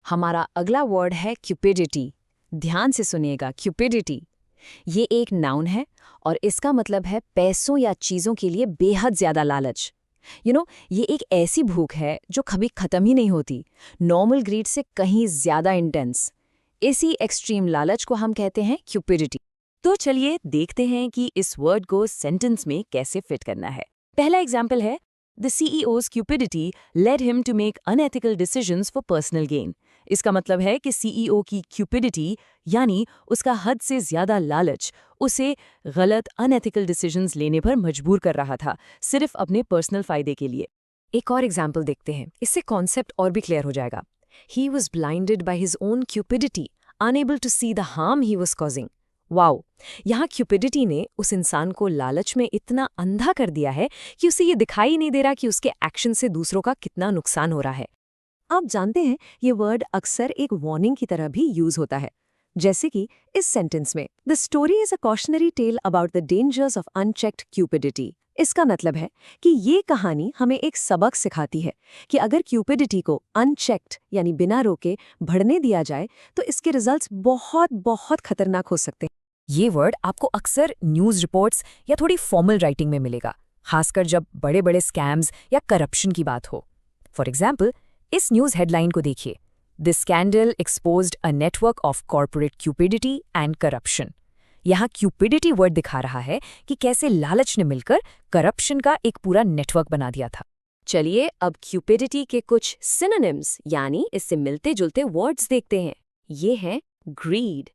हमारा अगला वर्ड है क्यूपिडिटी। ध्यान से सुनिएगा, क्यूपिडिटी। ये एक नाउन है और इसका मतलब है पैसों या चीज़ों के लिए बेहद ज़्यादा लालच। ये एक ऐसी भूख है जो कभी ख़त्म ही नहीं होती, नॉर्मल ग्रीड से कहीं ज़्यादा इंटेंस। इसी एक्सट्रीम लालच को हम कहते हैं क्यूपिडिटी। तो चलिए देखते हैं कि इस वर्ड को सेंटेंस में कैसे फिट करना है। पहला एग्जाम्पल है, the CEO's cupidity led him to make unethical decisions for personal gain। इसका मतलब है कि CEO की क्यूपिडिटी यानी उसका हद से ज्यादा लालच उसे गलत अनएथिकल डिसीजंस लेने पर मजबूर कर रहा था, सिर्फ अपने पर्सनल फायदे के लिए। एक और एग्जाम्पल देखते हैं, इससे कॉन्सेप्ट और भी क्लियर हो जाएगा। He was blinded by his own cupidity, unable to see the harm he was causing। Wow! यहाँ क्यूपिडिटी ने उस इंसान को लालच में इतना अंधा कर दिया है कि उसे ये दिखाई नहीं दे रहा कि उसके एक्शन से दूसरों का कितना नुकसान हो रहा है। आप जानते हैं, ये वर्ड अक्सर एक वार्निंग की तरह भी यूज होता है, जैसे कि इस सेंटेंस में, the story is a cautionary tale about the dangers of unchecked cupidity. इसका मतलब है कि ये कहानी हमें एक सबक सिखाती है कि अगर क्यूपिडिटी को अनचेक्ड यानी बिना रोके बढ़ने दिया जाए तो इसके रिजल्ट्स बहुत बहुत खतरनाक हो सकते हैं। ये वर्ड आपको अक्सर न्यूज़ रिपोर्ट्स या थोड़ी फॉर्मल राइटिंग में मिलेगा, खासकर जब बड़े बड़े स्कैम्स या करप्शन की बात हो। फॉर एग्जाम्पल, इस न्यूज़ हेडलाइन को देखिए, this scandal exposed a network of corporate cupidity and corruption. यहाँ क्यूपिडिटी वर्ड दिखा रहा है कि कैसे लालच ने मिलकर करप्शन का एक पूरा नेटवर्क बना दिया था। चलिए अब क्यूपिडिटी के कुछ सिनोनिम्स यानी इससे मिलते जुलते वर्ड्स देखते हैं। ये हैं ग्रीड,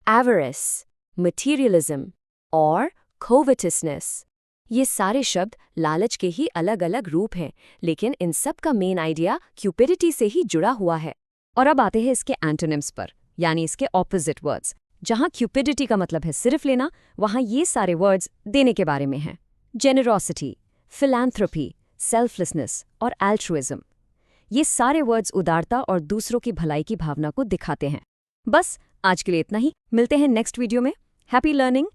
एवरेस, मटीरियलिज्म और कोवेटियसनेस। ये सारे शब्द लालच के ही अलग अलग रूप हैं, लेकिन इन सब का मेन आइडिया क्यूपिडिटी से ही जुड़ा हुआ है। और अब आते हैं इसके एंटोनिम्स पर, यानी इसके ऑपोजिट वर्ड्स। जहां क्यूपिडिटी का मतलब है सिर्फ लेना, वहां ये सारे वर्ड्स देने के बारे में हैं। जेनरोसिटी, फिलैंथ्रोपी, सेल्फलेसनेस और एल्ट्रुइज्म। ये सारे वर्ड्स उदारता और दूसरों की भलाई की भावना को दिखाते हैं। बस आज के लिए इतना ही, मिलते हैं नेक्स्ट वीडियो में। Happy learning.